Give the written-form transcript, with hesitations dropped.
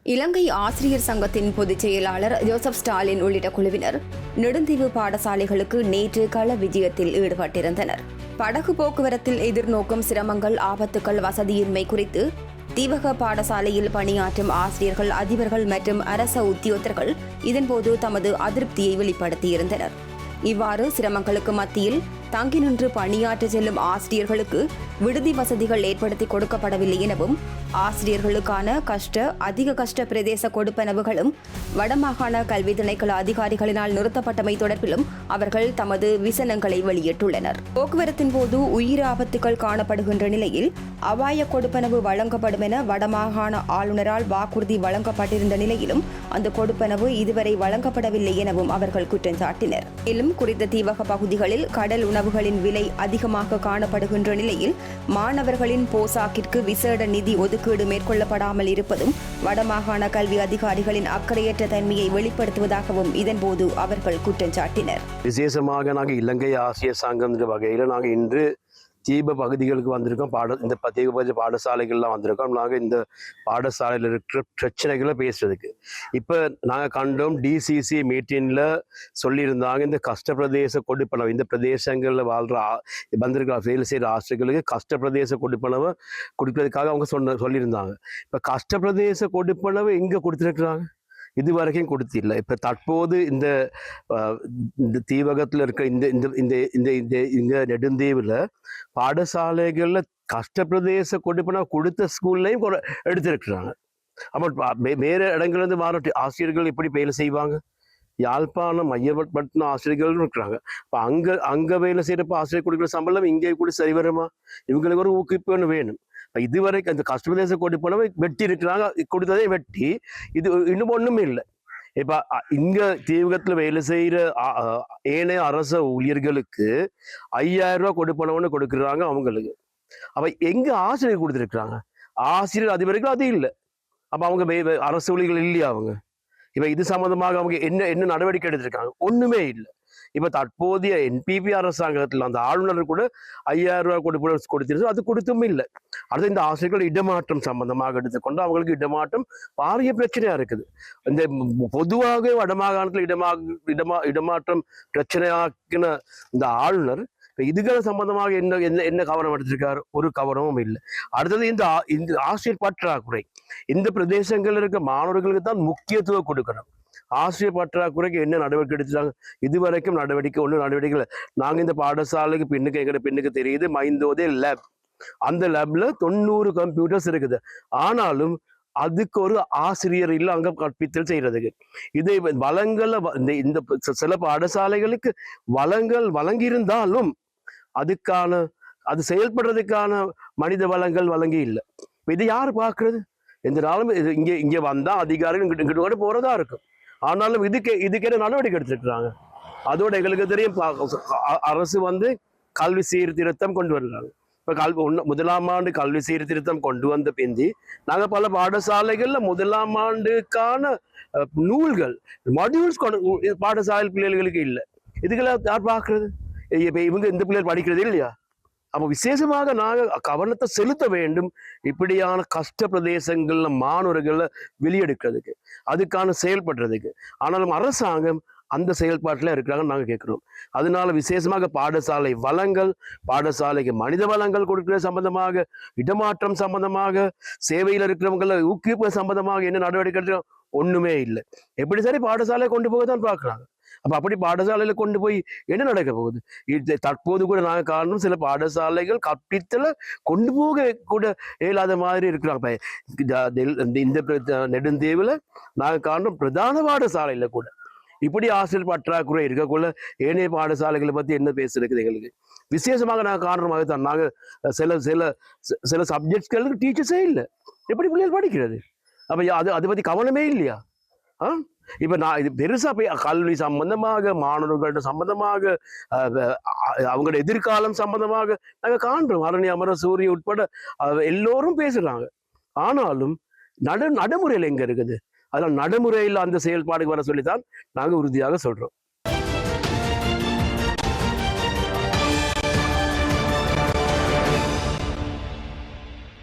இலங்கை ஆசிரியர் சங்கத்தின் பொதுச் செயலாளர் ஜோசப் ஸ்டாலின் உள்ளிட்ட குழுவினர் நெடுந்தீவு பாடசாலைகளுக்கு நேற்று கள விஜயத்தில் ஈடுபட்டிருந்தனர். படகு போக்குவரத்தில் எதிர்நோக்கும் சிரமங்கள், ஆபத்துக்கள், வசதியின்மை குறித்து தீவக பாடசாலையில் பணியாற்றும் ஆசிரியர்கள், அதிபர்கள் மற்றும் அரச உத்தியோகத்தர்கள் இதன்போது தமது அதிருப்தியை வெளிப்படுத்தியிருந்தனர். இவ்வாறு சிரமங்களுக்கு மத்தியில் தங்கி நின்று பணியாற்ற செல்லும் ஆசிரியர்களுக்கு விடுதி வசதிகள் ஏற்படுத்தி கொடுக்கப்படவில்லை எனவும், ஆசிரியர்களுக்கான அதிக கஷ்ட பிரதேச கொடுப்பனவுகளும் வடமாகாண கல்வி திணைக்கள அதிகாரிகளினால் நிறுத்தப்பட்டமை தொடர்பிலும் அவர்கள் தமது விசனங்களை வெளியிட்டுள்ளனர். போக்குவரத்தின் போது உயிர் ஆபத்துகள் காணப்படுகின்ற நிலையில் அபாய கொடுப்பனவு வழங்கப்படும் என வடமாகாண ஆளுநரால் வாக்குறுதி வழங்கப்பட்டிருந்த நிலையிலும் அந்த கொடுப்பனவு இதுவரை வழங்கப்படவில்லை எனவும் அவர்கள் குற்றம் சாட்டினர். மேலும் குறித்த தீவக பகுதிகளில் கடல் உணவுகளின் விலை அதிகமாக காணப்படுகின்ற நிலையில் மாணவர்களின் போசாக்கிற்கு விசேட நிதி ஒதுக்கீடு மேற்கொள்ளப்படாமல் இருப்பதும் வடமாகாண கல்வி அதிகாரிகளின் அக்கறையற்ற தன்மையை வெளிப்படுத்துவதாகவும் இதன்போது அவர்கள் குற்றம் சாட்டினர். விசேஷமாக நாங்கள் இலங்கை ஆசிரியர் சங்கம் என்ற வகையில் நாங்கள் இன்று தீப பகுதிகளுக்கு வந்திருக்கோம். இந்த பிரத்யேக பாடசாலைகள்லாம் வந்திருக்கோம். நாங்கள் இந்த பாடசாலையில் இருக்கிற பிரச்சனைகளை பேசுறதுக்கு இப்போ நாங்கள் கண்டோம். டிசிசி மீட்டிங்கில் சொல்லியிருந்தாங்க, இந்த கஷ்டப்பிரதேச கொடுப்பனவு, இந்த பிரதேசங்களில் வாழ்கிற வந்திருக்கிற வேலை செய்கிற ஆசிரியர்களுக்கு கஷ்டப்பிரதேச கொடுப்பனவை கொடுக்கறதுக்காக அவங்க சொல்லியிருந்தாங்க. இப்போ கஷ்டப்பிரதேச கொடுப்பனவு எங்கே கொடுத்துருக்குறாங்க? இது வரைக்கும் கொடுத்தில்லை. இப்போ தற்போது இந்த தீவகத்தில் இருக்க இந்த நெடுந்தீவில் பாடசாலைகளில் கஷ்டப்பிரதேச கொடுப்பன கொடுத்த ஸ்கூல்லையும் எடுத்திருக்கிறாங்க. அப்போ வேறு இடங்கள்லேருந்து மாற ஆசிரியர்கள் எப்படி வேலை செய்வாங்க? யாழ்ப்பாணம் மையப்பட்டின ஆசிரியர்கள் இருக்கிறாங்க. இப்போ அங்கே வேலை செய்கிறப்ப ஆசிரியர் கொடுக்குற சம்பளம் இங்கே கூட சரி வருமா? இவங்களுக்கு ஒரு ஊக்குவிப்பு வேணும். இதுவரைக்கும் அந்த கஷ்டப்பிரதேச கொடுப்பனவை வெட்டி இருக்கிறாங்க. கொடுத்ததே வெட்டி, இது இன்னும் ஒண்ணுமே இல்லை. இப்ப இங்க தீவகத்துல வேலை செய்யற ஏனைய அரச ஊழியர்களுக்கு 5000 ரூபாய் கொடுப்பனவுன்னு கொடுக்குறாங்க அவங்களுக்கு. அப்ப எங்க ஆசிரியர் கொடுத்துருக்குறாங்க? ஆசிரியர் அதிபர்கள் அது இல்லை. அப்ப அவங்க அரசு ஊழியர்கள் இல்லையா அவங்க? இப்ப இது சம்பந்தமாக அவங்க என்ன நடவடிக்கை எடுத்திருக்காங்க? ஒண்ணுமே இல்லை. இப்ப தற்போதைய என்பிபி அரசாங்கத்தில் அந்த ஆளுநர் கூட 5000 ரூபாய் கொடுத்திருக்கு, அது கொடுத்தும் இல்லை. அடுத்து இந்த ஆசிரியர்கள் இடமாற்றம் சம்பந்தமாக எடுத்துக்கொண்டு அவங்களுக்கு இடமாற்றம் பாரிய பிரச்சனையா இருக்குது. இந்த பொதுவாக வடமாகாணத்தில் இடமாற்றம் பிரச்சனையாக்கின இந்த ஆளுநர் இதுகள் சம்பந்தமாக என்ன கவனம் எடுத்திருக்காரு? ஒரு கவனமும் இல்லை. அடுத்தது இந்த ஆசிரியர் பற்றாக்குறை. இந்த பிரதேசங்கள் இருக்க மாணவர்களுக்கு தான் முக்கியத்துவம் கொடுக்கணும். ஆசிரியர் பற்றாக்குறைக்கு என்ன நடவடிக்கை எடுத்துட்டாங்க? இதுவரைக்கும் நடவடிக்கைகள். நாங்க இந்த பாடசாலைக்கு எங்க பெண்ணுக்கு தெரியுது மைந்தோதே லேப். அந்த லேப்ல 90 கம்ப்யூட்டர்ஸ் இருக்குது. ஆனாலும் அதுக்கு ஒரு ஆசிரியர் இல்லை அங்க கற்பித்தல் செய்யறதுக்கு. இதை வளங்களை இந்த சில பாடசாலைகளுக்கு வளங்கள் வழங்கியிருந்தாலும் அது செயல்படுறதுக்கான மனித வளங்கள் வழங்கி இல்லை. இதை யாரு பாக்குறது? எந்த நாளும் இங்க வந்தா அதிகாரிகள் இங்கிட்டு போறதா இருக்கும். ஆனாலும் இதுக்கே நடவடிக்கை எடுத்துருக்குறாங்க. அதோட எங்களுக்கு தெரியும், அரசு கல்வி சீர்திருத்தம் கொண்டு வருகிறாங்க. இப்ப முதலாம் ஆண்டு கல்வி சீர்திருத்தம் கொண்டு வந்த பிந்தி நாங்க பல பாடசாலைகள்ல முதலாம் ஆண்டுக்கான நூல்கள் மாடியூல்ஸ் பாடசாலை பிள்ளைகளுக்கு இல்லை. இதுக்கெல்லாம் யார் பாக்குறது? இவங்க இந்த பிள்ளைகள் படிக்கிறது இல்லையா? அப்ப விசேஷமாக நாங்க கவனத்தை செலுத்த வேண்டும் இப்படியான கஷ்ட பிரதேசங்கள்ல மாணவர்களை வெளியெடுக்கிறதுக்கு, அதுக்கான செயல்படுறதுக்கு. ஆனாலும் அரசாங்கம் அந்த செயல்பாட்டில் இருக்கிறாங்கன்னு நாங்கள் கேட்கிறோம். அதனால விசேஷமாக பாடசாலை வளங்கள், பாடசாலைக்கு மனித வளங்கள் கொடுக்கிற சம்பந்தமாக, இடமாற்றம் சம்பந்தமாக, சேவையில் இருக்கிறவங்களை ஊக்குவிப்பு சம்பந்தமாக என்ன நடவடிக்கை எடுக்கிறோம்? ஒண்ணுமே இல்லை. எப்படி சரி பாடசாலை கொண்டு போக தான் பார்க்குறாங்க. அப்ப அப்படி பாடசாலையில கொண்டு போய் என்ன நடக்க போகுது? தற்போது கூட நாங்கள் காரணம் சில பாடசாலைகள் கற்பித்தல கொண்டு போக கூட இயலாத மாதிரி இருக்கிறாங்க. இந்த நெடுந்தீவுல நாங்கள் காரணம் பிரதான பாடசாலையில கூட இப்படி ஆசிரியர் பற்றாக்குறை இருக்கக்குள்ள ஏனைய பாடசாலைகளை பத்தி என்ன பேசுறது? எங்களுக்கு விசேஷமாக நாங்கள் காரணமாக தான் நாங்கள் சில சப்ஜெக்ட்ஸ்களுக்கு டீச்சர்ஸே இல்லை. எப்படி பிள்ளைகள் படிக்கிறது? அப்ப அதை பத்தி கவனமே இல்லையா? இப்ப நான் இது பெருசா போய் கல்வி சம்பந்தமாக, மாணவர்கள்ட்ட சம்பந்தமாக, அவங்களோட எதிர்காலம் சம்பந்தமாக நாங்க காண்றோம். அரணி அமர சூரிய உட்பட எல்லோரும் பேசுறாங்க. ஆனாலும் நடைமுறையில் எங்க இருக்குது? அதனால நடைமுறையில் அந்த செயல்பாடுக்கு வர சொல்லித்தான் நாங்க உறுதியாக சொல்றோம்.